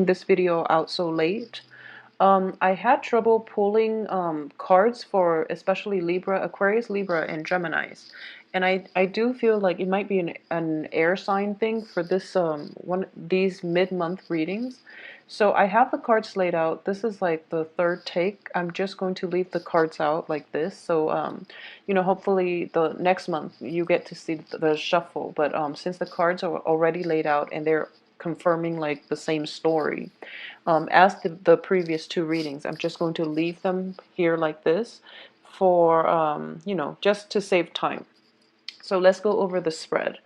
this video out so late. I had trouble pulling cards for especially Libra, Aquarius, Libra, and Geminis. And I do feel like it might be an air sign thing for this these mid-month readings. So I have the cards laid out. This is like the third take. I'm just going to leave the cards out like this. So hopefully the next month you get to see the shuffle. But since the cards are already laid out and they're confirming like the same story as the previous two readings, I'm just going to leave them here like this for, just to save time. So let's go over the spread.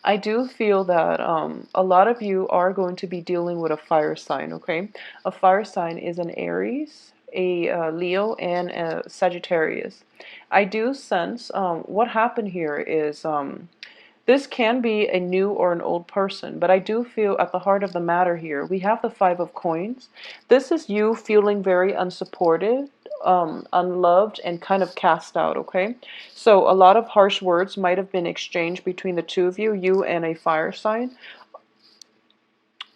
I do feel that a lot of you are going to be dealing with a fire sign, okay? A fire sign is an Aries, a Leo, and a Sagittarius. I do sense what happened here is this can be a new or an old person, but I do feel at the heart of the matter here, we have the Five of Coins. This is you feeling very unsupported, unloved, and kind of cast out, okay? So a lot of harsh words might have been exchanged between the two of you and a fire sign.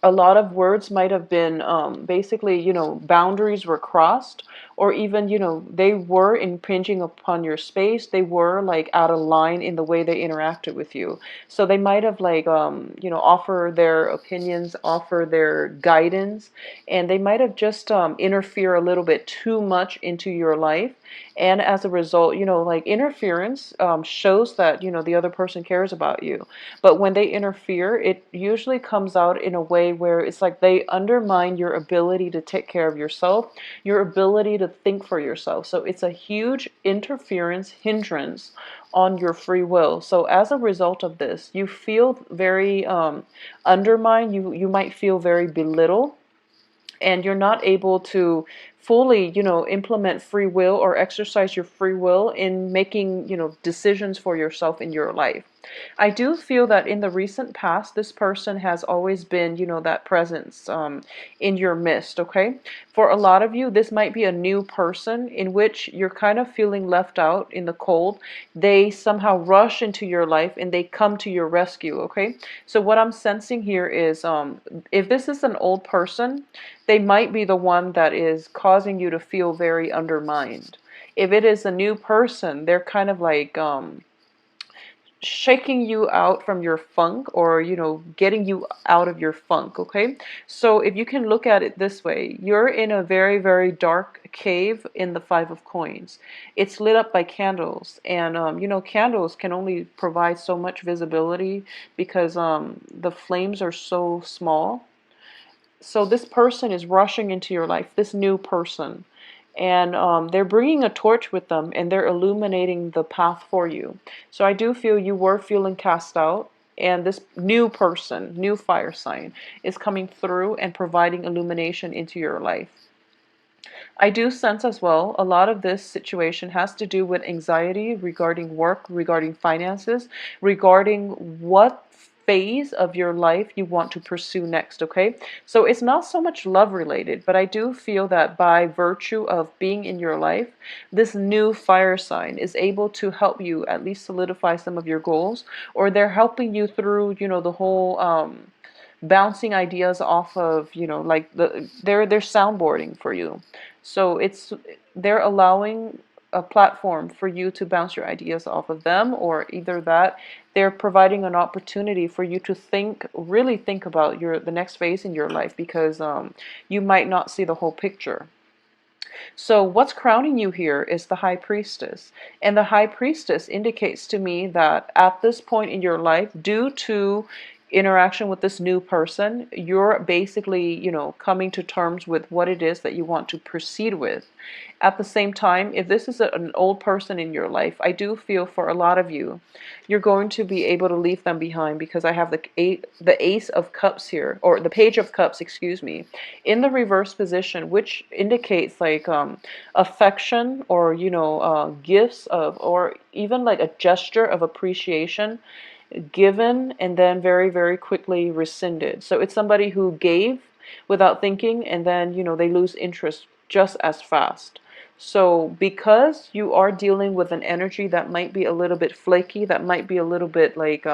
A lot of words might have been basically, boundaries were crossed, or even, they were impinging upon your space. They were like out of line in the way they interacted with you. So they might have like, offer their opinions, offer their guidance, and they might have just interfere a little bit too much into your life. And as a result, like interference shows that, the other person cares about you. But when they interfere, it usually comes out in a way where it's like they undermine your ability to take care of yourself, your ability to think for yourself. So it's a huge interference, hindrance on your free will. So as a result of this, you feel very undermined. You might feel very belittled, and you're not able to fully, implement free will or exercise your free will in making, decisions for yourself in your life. I do feel that in the recent past, this person has always been, that presence in your midst, okay? For a lot of you, this might be a new person in which you're kind of feeling left out in the cold. They somehow rush into your life and they come to your rescue, okay? So what I'm sensing here is if this is an old person, they might be the one that is causing you to feel very undermined. If it is a new person, they're kind of like shaking you out from your funk, or getting you out of your funk, okay? So if you can look at it this way, you're in a very, very dark cave in the Five of Coins. It's lit up by candles, and candles can only provide so much visibility because the flames are so small. So this person is rushing into your life, this new person, and they're bringing a torch with them, and they're illuminating the path for you. So I do feel you were feeling cast out, and this new person, new fire sign, is coming through and providing illumination into your life. I do sense as well a lot of this situation has to do with anxiety regarding work, regarding finances, regarding what phase of your life you want to pursue next, okay? So it's not so much love related, but I do feel that by virtue of being in your life, this new fire sign is able to help you at least solidify some of your goals, or they're helping you through, the whole bouncing ideas off of, like they're soundboarding for you. So they're allowing a platform for you to bounce your ideas off of them, or either that they're providing an opportunity for you to really think about the next phase in your life, because you might not see the whole picture. So what's crowning you here is the High Priestess. And the High Priestess indicates to me that at this point in your life, due to interaction with this new person, you're basically, coming to terms with what it is that you want to proceed with. At the same time, if this is an old person in your life, I do feel for a lot of you, you're going to be able to leave them behind, because I have the Ace of Cups here, or the Page of Cups, excuse me, in the reverse position, which indicates like affection, or gifts of, or even like a gesture of appreciation given and then very, very quickly rescinded. So it's somebody who gave without thinking, and then they lose interest just as fast. So because you are dealing with an energy that might be a little bit flaky, that might be a little bit like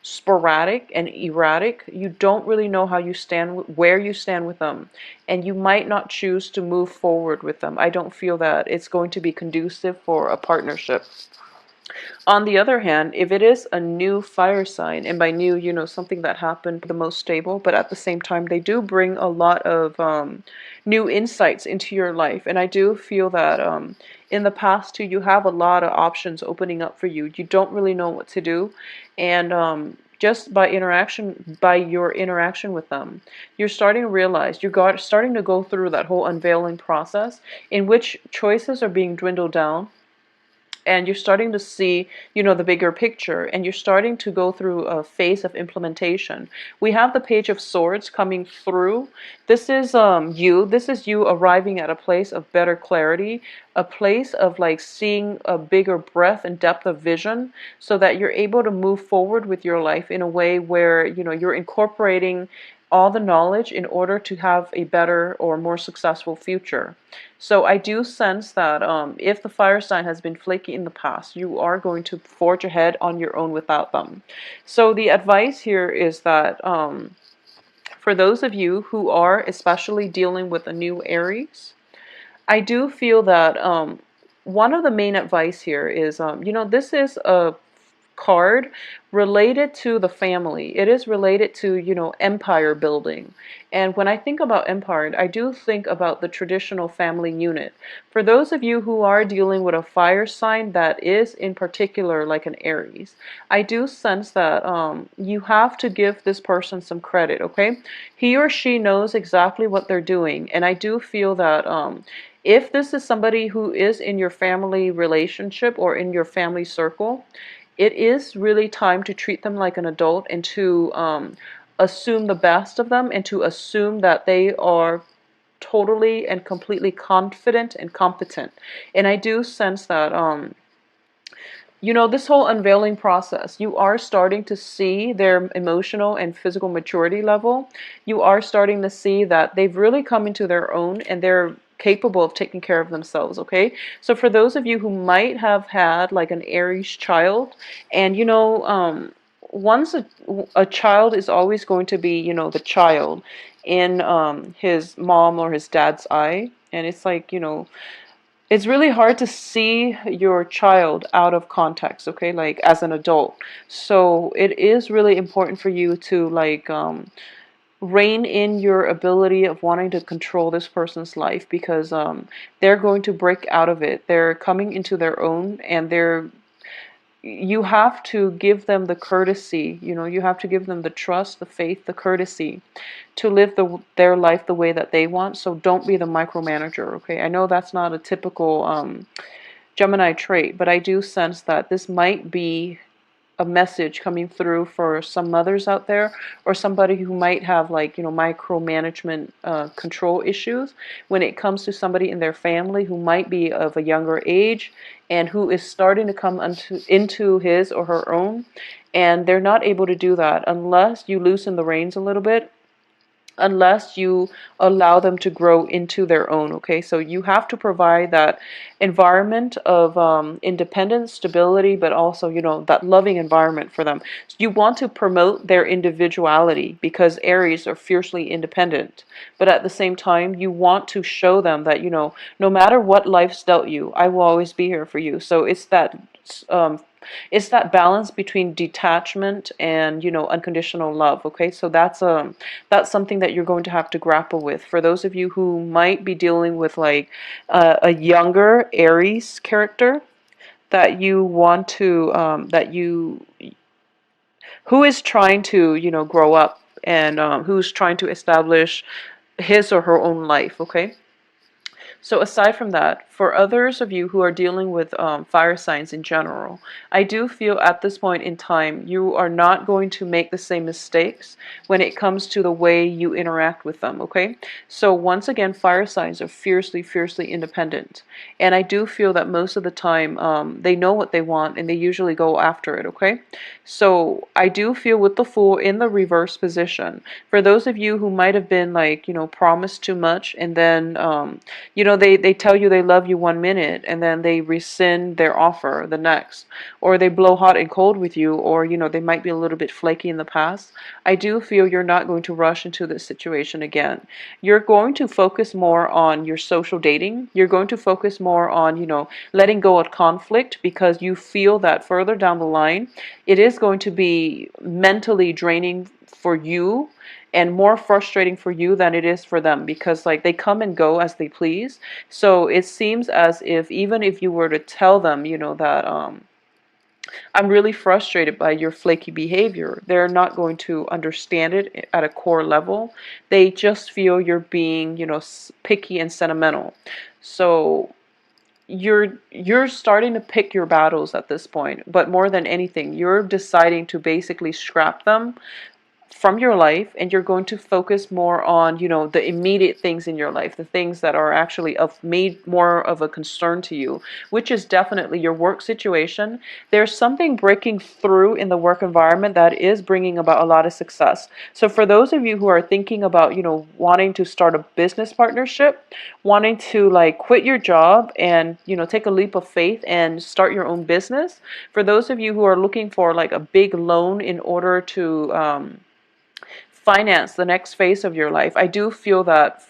sporadic and erratic, you don't really know how you stand, where you stand with them, and you might not choose to move forward with them. I don't feel that it's going to be conducive for a partnership. On the other hand, if it is a new fire sign, and by new, something that happened, the most stable, but at the same time, they do bring a lot of new insights into your life. And I do feel that in the past, too, you have a lot of options opening up for you. You don't really know what to do. And just by your interaction with them, you're starting to realize, starting to go through that whole unveiling process in which choices are being dwindled down, and you're starting to see, the bigger picture, and you're starting to go through a phase of implementation. We have the Page of Swords coming through. This is you arriving at a place of better clarity, a place of like seeing a bigger breadth and depth of vision, so that you're able to move forward with your life in a way where, you're incorporating all the knowledge in order to have a better or more successful future. So I do sense that if the fire sign has been flaky in the past, you are going to forge ahead on your own without them. So the advice here is that for those of you who are especially dealing with a new Aries, I do feel that one of the main advice here is, this is a card related to the family. It is related to, empire building. And when I think about empire, I do think about the traditional family unit. For those of you who are dealing with a fire sign that is in particular like an Aries, I do sense that you have to give this person some credit, okay? He or she knows exactly what they're doing. And I do feel that if this is somebody who is in your family relationship or in your family circle, it is really time to treat them like an adult, and to assume the best of them, and to assume that they are totally and completely confident and competent. And I do sense that this whole unveiling process, you are starting to see their emotional and physical maturity level. You are starting to see that they've really come into their own, and they're capable of taking care of themselves, okay? So for those of you who might have had like an Aries child, and once a child is always going to be, the child in his mom or his dad's eye, and it's like, it's really hard to see your child out of context, okay, like as an adult. So it is really important for you to like rein in your ability of wanting to control this person's life, because they're going to break out of it. They're coming into their own, and you have to give them the courtesy, you have to give them the trust, the faith, the courtesy to live their life the way that they want. So don't be the micromanager, okay? I know that's not a typical Gemini trait, but I do sense that this might be a message coming through for some mothers out there, or somebody who might have like, micromanagement control issues when it comes to somebody in their family who might be of a younger age, and who is starting to come into his or her own, and they're not able to do that unless you loosen the reins a little bit, unless you allow them to grow into their own, okay? So you have to provide that environment of independence, stability, but also, that loving environment for them. So you want to promote their individuality, because Aries are fiercely independent. But at the same time, you want to show them that, no matter what life's dealt you, I will always be here for you. So um, it's that balance between detachment and, unconditional love, okay? So that's something that you're going to have to grapple with. For those of you who might be dealing with like a younger Aries character that you want to who is trying to, grow up, and who's trying to establish his or her own life, okay? So aside from that, for others of you who are dealing with fire signs in general, I do feel at this point in time you are not going to make the same mistakes when it comes to the way you interact with them, okay? So once again, fire signs are fiercely, fiercely independent. And I do feel that most of the time they know what they want, and they usually go after it, okay? So I do feel with the Fool in the reverse position, for those of you who might have been like, promised too much, and then they tell you they love love you one minute and then they rescind their offer the next, or they blow hot and cold with you, or they might be a little bit flaky in the past. I do feel you're not going to rush into this situation again. You're going to focus more on your social dating. You're going to focus more on, letting go of conflict, because you feel that further down the line, it is going to be mentally draining for you and more frustrating for you than it is for them, because like they come and go as they please. So it seems as if even if you were to tell them, that I'm really frustrated by your flaky behavior, they're not going to understand it at a core level. They just feel you're being, picky and sentimental. So you're starting to pick your battles at this point, but more than anything, you're deciding to basically scrap them from your life, and you're going to focus more on the immediate things in your life, the things that are actually of made more of a concern to you, which is definitely your work situation. There's something breaking through in the work environment that is bringing about a lot of success. So for those of you who are thinking about wanting to start a business partnership, wanting to like quit your job and take a leap of faith and start your own business, for those of you who are looking for like a big loan in order to finance the next phase of your life, I do feel that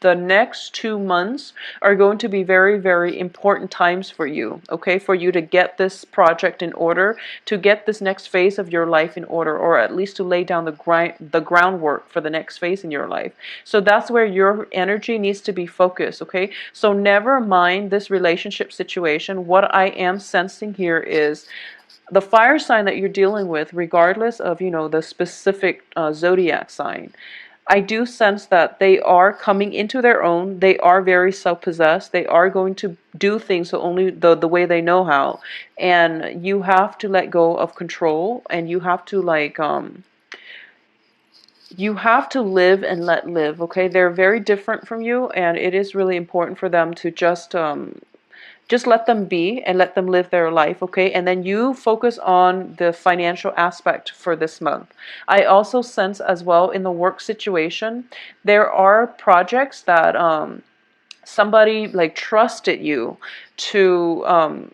the next 2 months are going to be very, very important times for you, okay? For you to get this project in order, to get this next phase of your life in order, or at least to lay down the groundwork for the next phase in your life. So that's where your energy needs to be focused, okay? So never mind this relationship situation. What I am sensing here is the fire sign that you're dealing with, regardless of the specific zodiac sign, I do sense that they are coming into their own. They are very self-possessed. They are going to do things only the way they know how, and you have to let go of control, and you have to you have to live and let live. Okay, they're very different from you, and it is really important for them to just let them be and let them live their life, okay? And then you focus on the financial aspect for this month. I also sense as well in the work situation, there are projects that somebody like trusted you to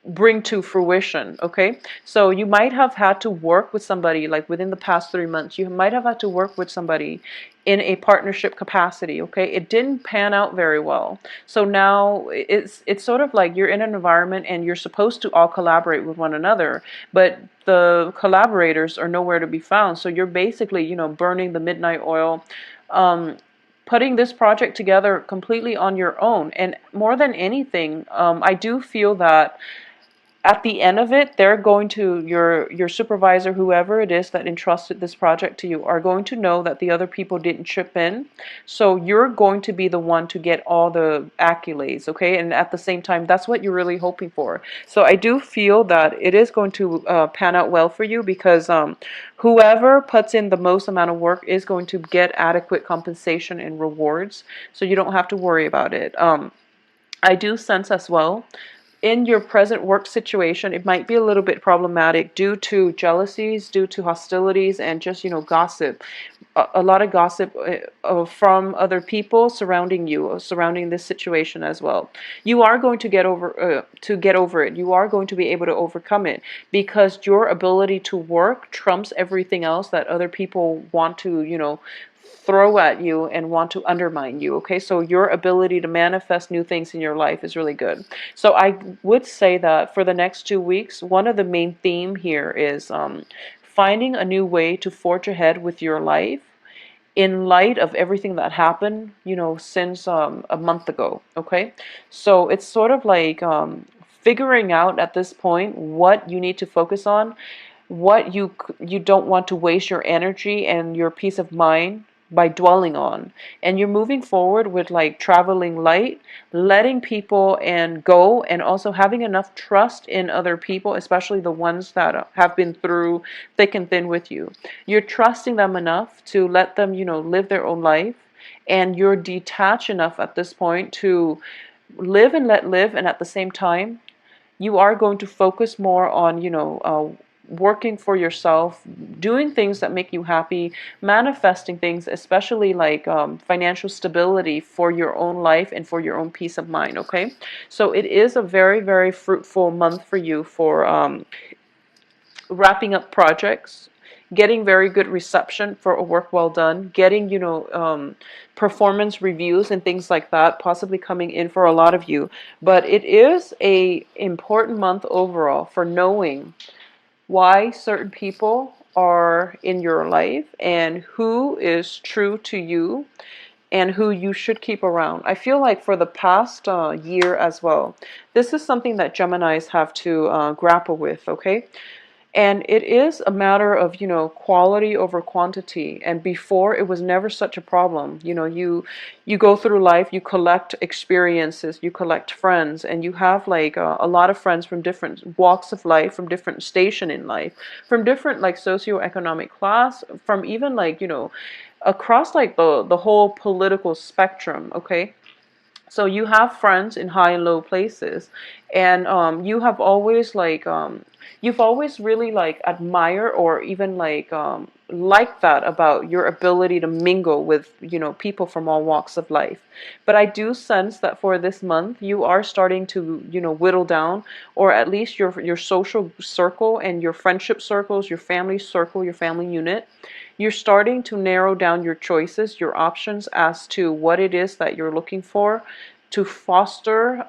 bring to fruition, okay? So you might have had to work with somebody like within the past 3 months. You might have had to work with somebody in a partnership capacity, okay? It didn't pan out very well. So now it's sort of like you're in an environment and you're supposed to all collaborate with one another, but the collaborators are nowhere to be found. So you're basically, burning the midnight oil, putting this project together completely on your own. And more than anything, I do feel that at the end of it, they're going to, your supervisor, whoever it is that entrusted this project to you, are going to know that the other people didn't chip in. So you're going to be the one to get all the accolades, okay? And at the same time, that's what you're really hoping for. So I do feel that it is going to pan out well for you, because whoever puts in the most amount of work is going to get adequate compensation and rewards. So you don't have to worry about it. I do sense as well, in your present work situation, it might be a little bit problematic due to jealousies, due to hostilities, and just, gossip. A lot of gossip from other people surrounding you, surrounding this situation as well. You are going to get over it. You are going to be able to overcome it, because your ability to work trumps everything else that other people want to, throw at you and want to undermine you, okay? So your ability to manifest new things in your life is really good. So I would say that for the next 2 weeks, one of the main theme here is finding a new way to forge ahead with your life in light of everything that happened, since a month ago, okay? So it's sort of like figuring out at this point what you need to focus on, what you don't want to waste your energy and your peace of mind by dwelling on. And you're moving forward with like traveling light, letting people and go, and also having enough trust in other people, especially the ones that have been through thick and thin with you. You're trusting them enough to let them, live their own life, and you're detached enough at this point to live and let live. And at the same time, you are going to focus more on, working for yourself, doing things that make you happy, manifesting things, especially like financial stability for your own life and for your own peace of mind, okay? So it is a very, very fruitful month for you for wrapping up projects, getting very good reception for a work well done, getting, performance reviews and things like that possibly coming in for a lot of you. But it is a important month overall for knowing why certain people are in your life and who is true to you and who you should keep around. I feel like for the past year as well, this is something that Geminis have to grapple with, okay? And it is a matter of, quality over quantity. And before, it was never such a problem. You go through life, you collect experiences, you collect friends, and you have like a lot of friends from different walks of life, from different station in life, from different like socioeconomic class, from even like, across like the whole political spectrum, okay? So you have friends in high and low places, and you have always like you've always really like admire or even like that about your ability to mingle with people from all walks of life. But I do sense that for this month you are starting to whittle down, or at least your social circle and your friendship circles, your family circle, your family unit. You're starting to narrow down your choices, your options as to what it is that you're looking for to foster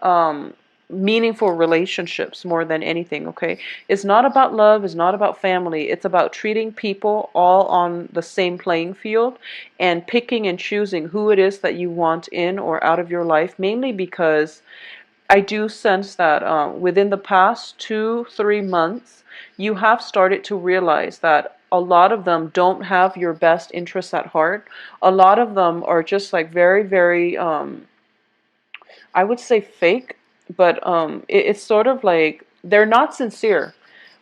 meaningful relationships more than anything, okay? It's not about love, it's not about family, it's about treating people all on the same playing field and picking and choosing who it is that you want in or out of your life, mainly because I do sense that within the past 2, 3 months, you have started to realize that a lot of them don't have your best interests at heart. A lot of them are just like very, very I would say fake, but it's sort of like they're not sincere.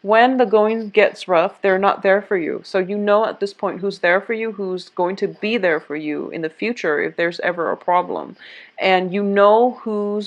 When the going gets rough, they're not there for you. So you know at this point who's there for you, who's going to be there for you in the future if there's ever a problem, and you know who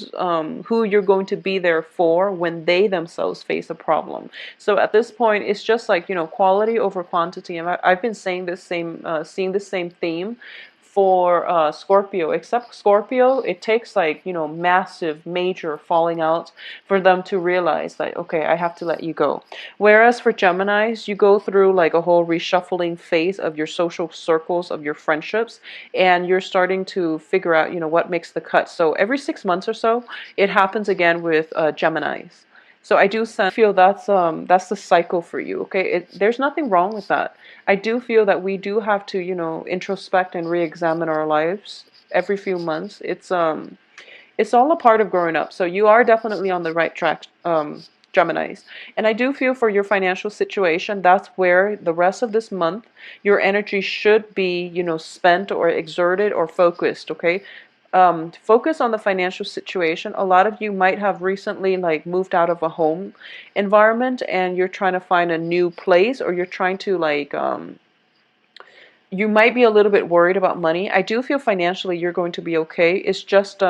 you're going to be there for when they themselves face a problem. So at this point, it's just like quality over quantity. And I've been saying this same, seeing the same theme for Scorpio, except Scorpio, it takes like, massive, major falling out for them to realize that, okay, I have to let you go. Whereas for Geminis, you go through like a whole reshuffling phase of your social circles, of your friendships, and you're starting to figure out, what makes the cut. So every 6 months or so, it happens again with Geminis. So I do feel that's the cycle for you. Okay, there's nothing wrong with that. I do feel that we do have to introspect and re-examine our lives every few months. It's all a part of growing up. So you are definitely on the right track, Geminis. And I do feel for your financial situation, that's where the rest of this month your energy should be spent or exerted or focused. Okay, focus on the financial situation. A lot of you might have recently like moved out of a home environment and you're trying to find a new place, or you're trying to like you might be a little bit worried about money. I do feel financially you're going to be okay. It's just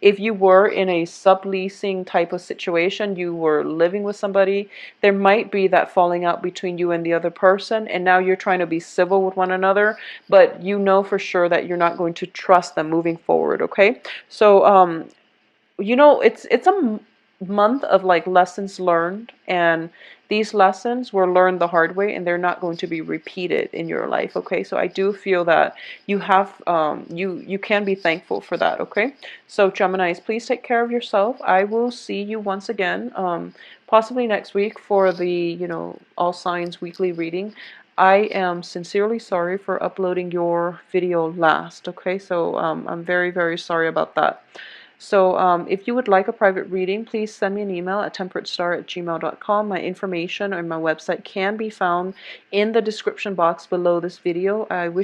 if you were in a subleasing type of situation, you were living with somebody, there might be that falling out between you and the other person, and now you're trying to be civil with one another, but you know for sure that you're not going to trust them moving forward, okay? So it's a month of like lessons learned, and these lessons were learned the hard way and they're not going to be repeated in your life, okay? So I do feel that you have you can be thankful for that, okay? So Geminis, please take care of yourself. I will see you once again possibly next week for the all signs weekly reading. I am sincerely sorry for uploading your video last, okay? So I'm very, very sorry about that. So if you would like a private reading, please send me an email at temperatestar@gmail.com. My information on my website can be found in the description box below this video. I wish